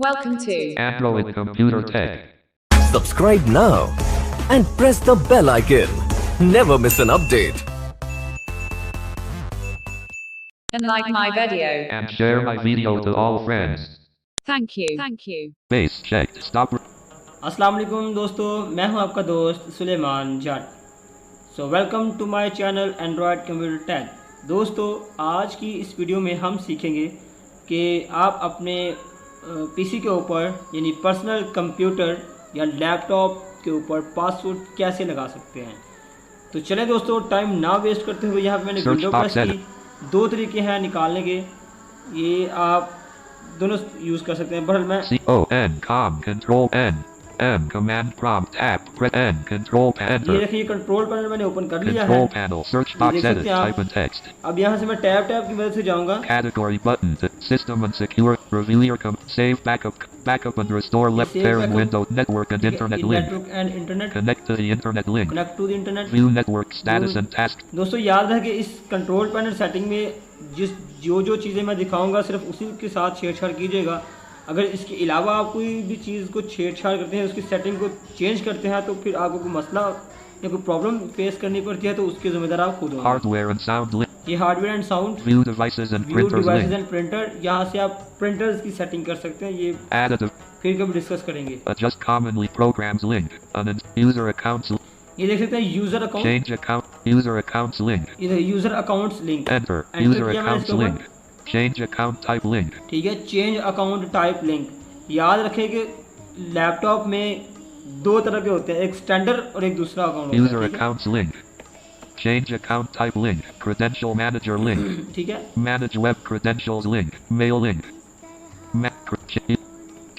Welcome to Android Computer Tech. Subscribe now and press the bell icon. Never miss an update. and like my video. And share my video to all friends. Thank you. Base checked. Stop. अस्सलाम वालेकुम दोस्तों, मैं हूं आपका दोस्त Suleman Jat. So welcome to my channel Android computer tech. दोस्तों, आज की इस वीडियो में हम सीखेंगे कि आप अपने पीसी के ऊपर यानी पर्सनल कंप्यूटर या लैपटॉप के ऊपर पासवर्ड कैसे लगा सकते हैं। तो चलें दोस्तों, टाइम ना वेस्ट करते हुए यहाँ पे मैंने विंडो प्रेस की। दो तरीके हैं निकालने के, ये आप दोनों यूज़ कर सकते हैं। बहरहाल मैं C-O-N com Control N M Command Prompt Tab Press N Control ये Panel देखिए कंट्रोल पैनल मैंने ओपन कर लिया है। Control Panel Search ये Box देख Edit सकते हैं आप। Type in Text अब यहाँ से मैं टैब की मदद से जाऊँगा। Category Button System and Secure Review Your Save Backup and Restore Left Save Parent backup. Window Network and Internet Link network and internet, Connect to the Internet Link connect to the internet. View Network Status and Task दोस्तों याद है कि इस control panel setting में जो चीज़ें मैं दिखाऊंगा सिर्फ उसी के साथ छेड़छाड़ कीजिएगा। अगर इसके अलावा आप कोई भी चीज़ को छेड़छाड़ करते हैं, उसकी सेटिंग को चेंज करते हैं, तो फिर आपको कोई मसला या कोई प्रॉब्लम फेस करनी पड़ती है, तो उसके जिम्मेदार आप खुद होंगे। Hardware and Sound Link ये hardware and sound, View Devices and view Printers devices Link and printer, यहाँ से आप प्रिंटर्स की सेटिंग कर सकते हैं। ये Additive फिर कभी डिस्कस करेंगे। Adjust Commonly Programs Link User Accounts ये देख सकते हैं user account, User Accounts Link इधर user accounts link, Enter Enter User किया मैंने Accounts इसके ऊपर। Link Change Account Type Link ठीक है, चेंज अकाउंट टाइप लिंक। याद रखें कि लैपटॉप में दो तरह के होते हैं, एक स्टैंडर्ड और एक दूसरा अकाउंट User होता है। Accounts Link Change Account Type Link Credential Manager Link ठीक है, Manage Web Credentials Link Mail Link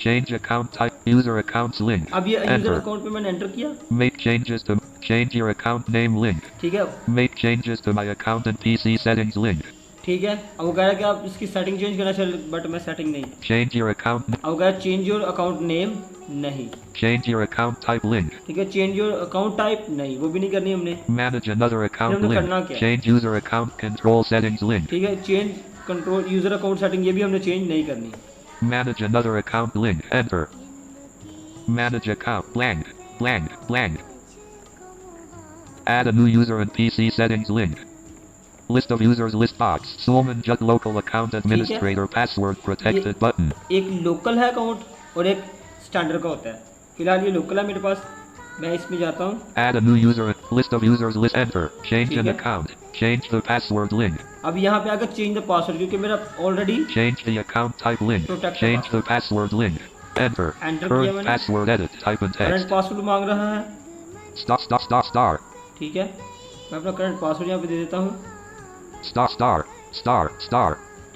Change Account Type User Accounts Link अब ये यूजर Enter अकाउंट पे मैंने एंटर किया। Make changes to Change your account name link ठीक है, Make changes to my account and PC settings link ठीक है। अब वो कह रहा है कि आप इसकी सेटिंग चेंज करना चाहिए, बट मैं सेटिंग नहीं। Change your account अब कह रहा है चेंज योर अकाउंट नेम, नहीं। Change your account type link ठीक है, चेंज योर अकाउंट टाइप, नहीं, वो भी नहीं करनी हमने। Manage another account हमने करना link क्या है? Change user account control settings link ठीक है, change control user account setting, ये भी हमने चेंज नहीं करनी। Manage another account link Enter Manage account blank Add a new user and PC settings link List of users list box Solomon Judd local account administrator password protected button एक local है account और एक standard का होता है। फिलहाल ये local है मेरे पास, मैं इसमें जाता हूँ। Add a new user list of users list enter change ठीक an है। account change the password link अब यहाँ पे आकर चेंज द पासवर्ड, क्योंकि मेरा already change the account type link Protect the change the password link enter Enter किया current मैंने। password edit type in current text password मांग रहा है। star ठीक है, मैं अपना करंट पासवर्ड यहाँ पे दे देता हूँ। star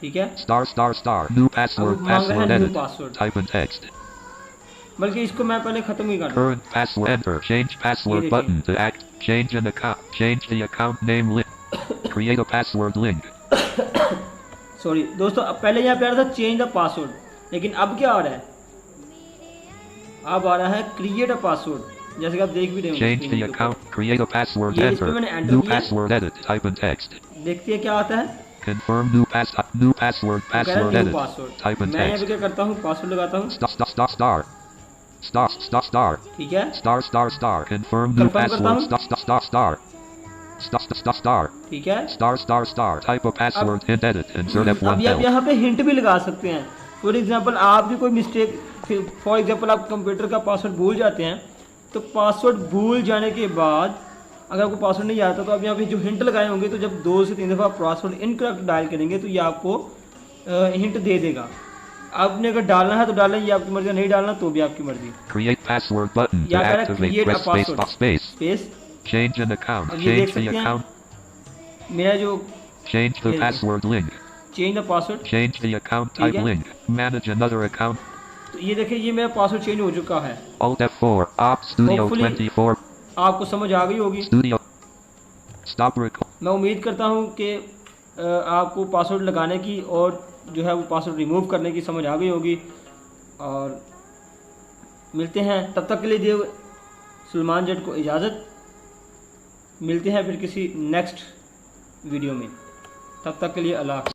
ठीक है, star new password अब मांग रहा password है new edit password, type in text बल्कि इसको मैं पहले खत्म ही कर दूँ। current password enter change password देखिए। button to act change an account change the account name link create a password link sorry दोस्तों, अब पहले यहाँ पे आ रहा था चेंज द पासवर्ड, लेकिन अब क्या आ रहा है? अब आ रहा है क्रिएट अ पासवर्ड, जैसे कि आप देख भी रहे होंगे। change the account create a password ये इसमें enter मैंने enter new किया। password edit type in text देखते हैं क्या आता है। confirm new password कह रहा है password new edit password. type in मैं यहाँ पे text क्या करता हूँ, पासवर्ड लगाता हूँ। star ठीक है, star confirm new Confirm करता password star ठीक है। star type of password hint edit insert अब F1 आप यहाँ पे हिंट भी लगा सकते हैं। फॉर एग्जांपल आप भी कोई मिस्टेक, फॉर एग्जांपल आप कंप्यूटर का पासवर्ड भूल जाते हैं, तो पासवर्ड भूल जाने के बाद अगर आपको पासवर्ड नहीं आता, तो आप यहाँ पे जो हिंट लगाए होंगे, तो जब 2 से 3 दफ़ा पासवर्ड इनकरेक्ट डायल करेंगे तो ये आपको हिंट दे देगा। आपने अगर डालना है तो डालना, ये आपकी मर्जी, नहीं डालना तो भी आपकी मर्जी। create password button to यहाँ पे activate create a press space password space space, change an account अब ये देख change the सकते हैं account मेरा जो change the ये- password link change the password, change the account ठीक type है। link manage another account तो ये देखिए ये मेरा पासवर्ड चेंज हो चुका है। Alt F4 Op Studio Hopefully- 24 आपको समझ आ गई होगी। Studio stop record मैं उम्मीद करता हूँ कि आपको पासवर्ड लगाने की और जो है वो पासवर्ड रिमूव करने की समझ आ गई होगी। और मिलते हैं, तब तक के लिए दिए सुलेमान जट को इजाज़त। मिलते हैं फिर किसी नेक्स्ट वीडियो में, तब तक के लिए अल्लाह।